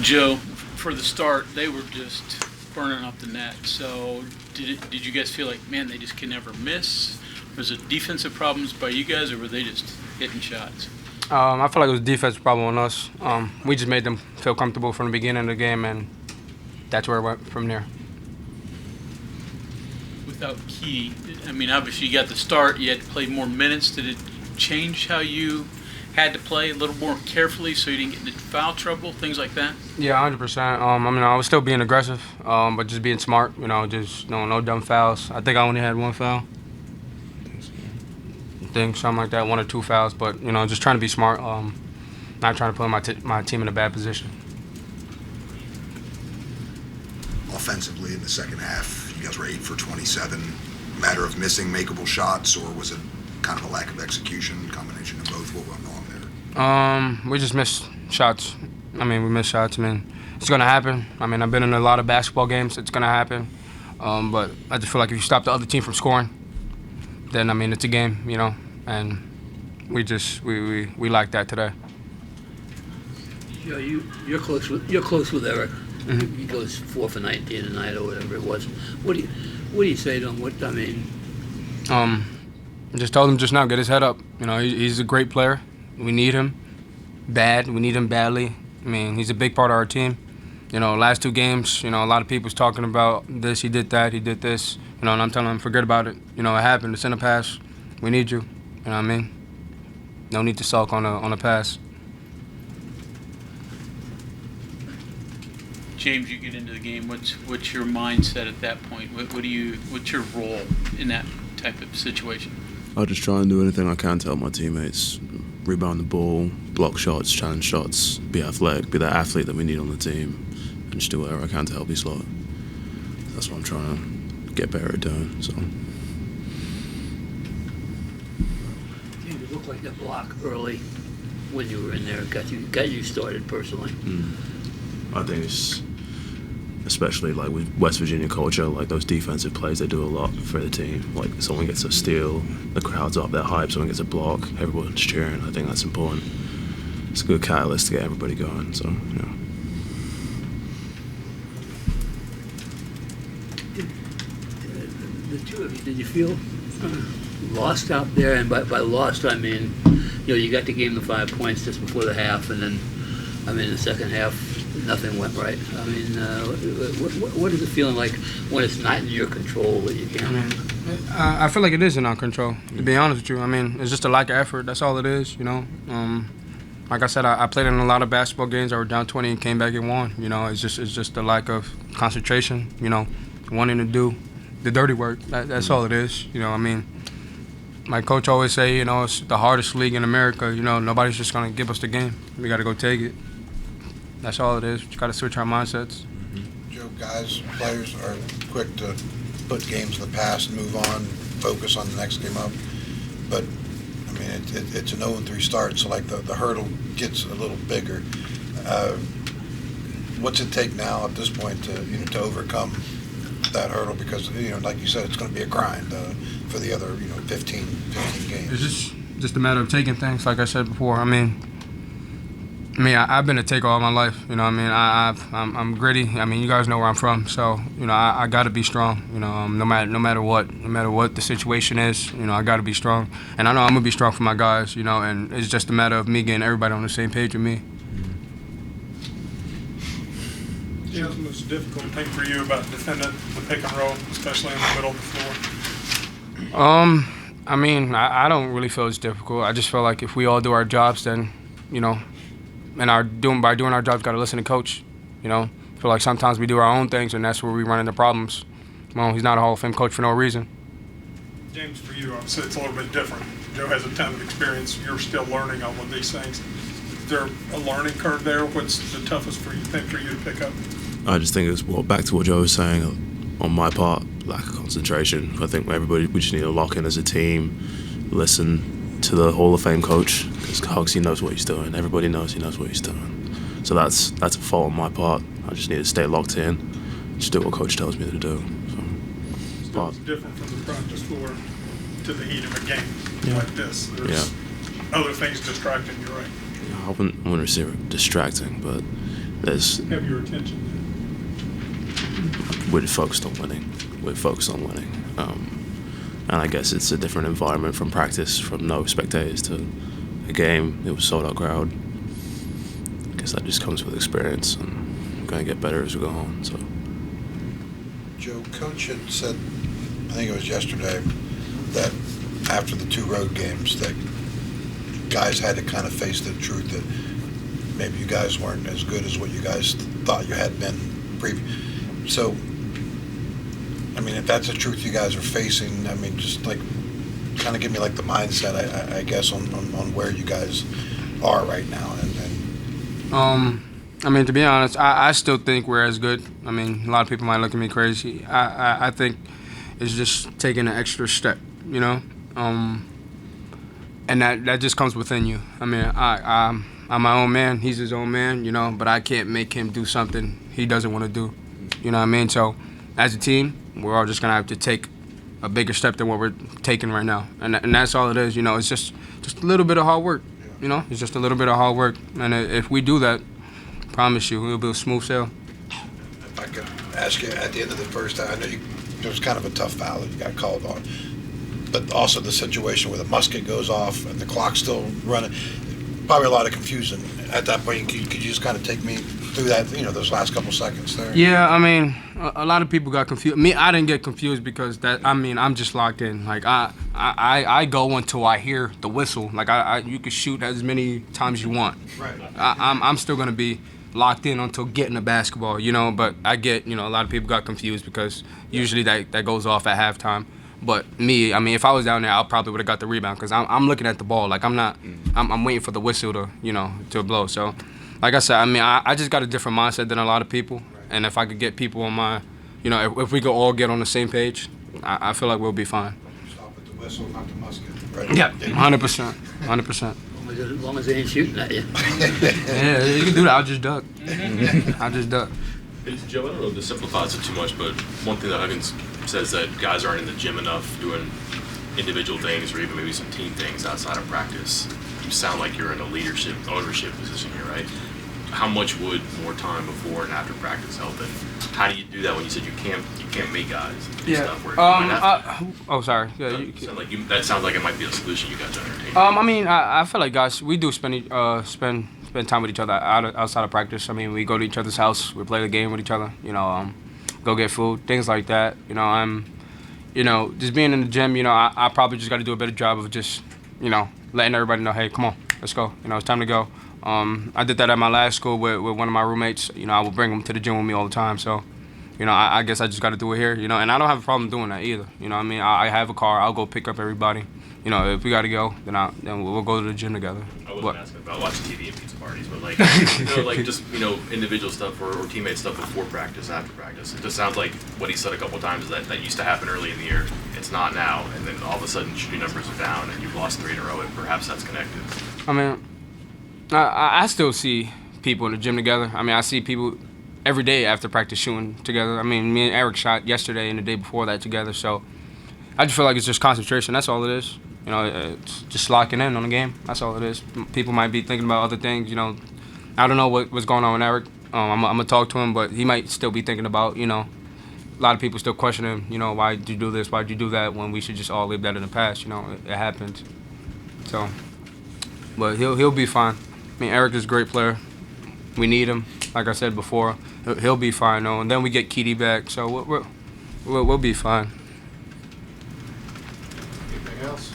Joe, for the start, they were just burning up the net. So did you guys feel like, man, they just can never miss? Was it defensive problems by you guys, or were they just hitting shots? I feel like it was a defensive problem on us. We just made them feel comfortable from the beginning of the game, and that's where it went from there. Without Key, I mean, obviously you got the start, you had to play more minutes. Did it change how you had to play a little more carefully so you didn't get into foul trouble, things like that? Yeah, 100%. I mean, I was still being aggressive, but just being smart, just no dumb fouls. I think I only had one foul. I think something like that, 1 or 2 fouls, but, just trying to be smart, not trying to put my team in a bad position. Offensively in the second half, you guys were 8 for 27. Matter of missing makeable shots, or was it kind of a lack of execution, combination of both? What went wrong there? We just missed shots. We missed shots. It's going to happen. I've been in a lot of basketball games. It's going to happen. But I just feel like if you stop the other team from scoring, then, it's a game, and we like that today. You're close with Eric. Mm-hmm. He goes 4 for 19 tonight or whatever it was. What do you say to him? Just told him just now, get his head up. He's a great player. We need him bad. We need him badly. He's a big part of our team. Last 2 games, a lot of people's talking about this, he did that, he did this. And I'm telling him, forget about it. It happened. It's in the past. We need you. You know what I mean? No need to sulk on a pass. James, you get into the game. What's your mindset at that point? What's your role in that type of situation? I'll just try and do anything I can to help my teammates. Rebound the ball, block shots, challenge shots, be athletic, be that athlete that we need on the team, and just do whatever I can to help each lot. That's what I'm trying to get better at doing. So. It looked like that block early when you were in there got you started personally. I think it's, especially like with West Virginia culture, like those defensive plays, they do a lot for the team. Like someone gets a steal, the crowd's up, they're hype, someone gets a block, everyone's cheering. I think that's important. It's a good catalyst to get everybody going. So, The two of you, did you feel lost out there? And by lost, I mean, you got the game to 5 points just before the half, and then, in the second half, nothing went right. What is it feeling like when it's not in your control that you can't? I feel like it is in our control, to be honest with you. It's just a lack of effort. That's all it is, Like I said, I played in a lot of basketball games. I were down 20 and came back and won. It's just a lack of concentration, wanting to do the dirty work. That's all it is, My coach always say, it's the hardest league in America. Nobody's just going to give us the game. We got to go take it. That's all it is. You got to switch our mindsets. Joe, players are quick to put games in the past, move on, focus on the next game up. But, it's an 0-3 start, so like the hurdle gets a little bigger. What's it take now at this point to overcome that hurdle? Because, like you said, it's going to be a grind for the other, 15 games. It's just a matter of taking things, like I said before. I've been a taker all my life. I'm gritty. You guys know where I'm from, so I got to be strong. No matter what the situation is, I got to be strong, and I know I'm gonna be strong for my guys. And it's just a matter of me getting everybody on the same page with me. What's the most difficult thing for you about defending the pick and roll, especially in the middle of the floor? I don't really feel it's difficult. I just feel like if we all do our jobs, then and by doing our jobs, got to listen to coach. I feel like sometimes we do our own things, and that's where we run into problems. Well, he's not a Hall of Fame coach for no reason. James, for you, obviously it's a little bit different. Joe has a ton of experience. You're still learning all of these things. Is there a learning curve there? What's the toughest for you to pick up? I just think it's back to what Joe was saying. On my part, lack of concentration. I think we just need to lock in as a team, listen to the Hall of Fame coach, because Hugsy knows what he's doing. Everybody knows he knows what he's doing. So that's a fault on my part. I just need to stay locked in, just do what coach tells me to do. So it's different from the practice floor to the heat of a game like this. There's other things distracting you, right? I wouldn't say distracting, but there's Have your attention. we're focused on winning. We're focused on winning. And I guess it's a different environment from practice, from no spectators to a game. It was sold out crowd. I guess that just comes with experience, and we're going to get better as we go on. So, Joe, Coach had said, I think it was yesterday, that after the 2 road games, that guys had to kind of face the truth that maybe you guys weren't as good as what you guys thought you had been So, I mean, if that's the truth you guys are facing, I mean, just like kind of give me like the mindset, I guess, on where you guys are right now. I mean, to be honest, I still think we're as good. I mean, a lot of people might look at me crazy. I think it's just taking an extra step, you know? And that just comes within you. I mean, I'm my own man. He's his own man, you know, but I can't make him do something he doesn't want to do. You know what I mean? So, as a team, we're all just going to have to take a bigger step than what we're taking right now. And that's all it is, you know. It's just a little bit of hard work, you know. It's just a little bit of hard work. And if we do that, I promise you, it'll be a smooth sail. If I could ask you, at the end of the first half, I know it was kind of a tough foul that you got called on, but also the situation where the musket goes off and the clock's still running. Probably a lot of confusion at that point. Could you just kind of take me through that, you know, those last couple seconds there? Yeah, I mean, a lot of people got confused. Me, I didn't get confused because I'm just locked in. Like I go until I hear the whistle. Like you can shoot as many times you want. Right. I'm still gonna be locked in until getting the basketball, you know. But I get, you know, a lot of people got confused because usually that goes off at halftime. But me, I mean, if I was down there, I probably would have got the rebound because I'm looking at the ball. Like I'm waiting for the whistle to, you know, to blow. So, like I said, I mean, I just got a different mindset than a lot of people. And if I could get people on my, you know, if we could all get on the same page, I feel like we'll be fine. Stop at the whistle, not the musket. Right? Yeah, 100%, 100%. As long as they ain't shooting at you. Yeah, you can do that. I'll just duck. I'll just duck. Joe, I don't know if this simplifies it too much, but one thing that Huggins says that guys aren't in the gym enough doing individual things or even maybe some team things outside of practice. You sound like you're in a leadership, ownership position here, right? How much would more time before and after practice help? And how do you do that when you said you can't make guys do stuff where you might have to? Sorry. Yeah, that sounds like it might be a solution you guys are entertaining. I mean, I feel like guys, we do spend time with each other outside of practice. I mean, we go to each other's house, we play the game with each other, you know, go get food, things like that. You know, you know, just being in the gym, you know, I probably just got to do a better job of just, you know, letting everybody know, hey, come on, let's go. You know, it's time to go. I did that at my last school with one of my roommates. You know, I would bring them to the gym with me all the time. So, you know, I guess I just got to do it here. You know, and I don't have a problem doing that either. You know what I mean? I have a car. I'll go pick up everybody. You know, if we got to go, then we'll go to the gym together. I wasn't asking about watching TV and pizza parties, but like, you know, like just, you know, individual stuff or teammate stuff before practice, after practice. It just sounds like what he said a couple of times is that used to happen early in the year. It's not now, and then all of a sudden shooting numbers are down, and you've lost 3 in a row, and perhaps that's connected. I mean, I still see people in the gym together. I mean, I see people every day after practice shooting together. I mean, me and Eric shot yesterday and the day before that together. So I just feel like it's just concentration. That's all it is. You know, it's just locking in on the game. That's all it is. People might be thinking about other things. You know, I don't know what's going on with Eric. I'm gonna talk to him, but he might still be thinking about, you know, a lot of people still question him. You know, why did you do this? Why did you do that? When we should just all leave that in the past. You know, it happened. So, but he'll be fine. I mean, Eric is a great player. We need him. Like I said before, he'll be fine though. And then we get Keedy back, so we'll be fine. Anything else?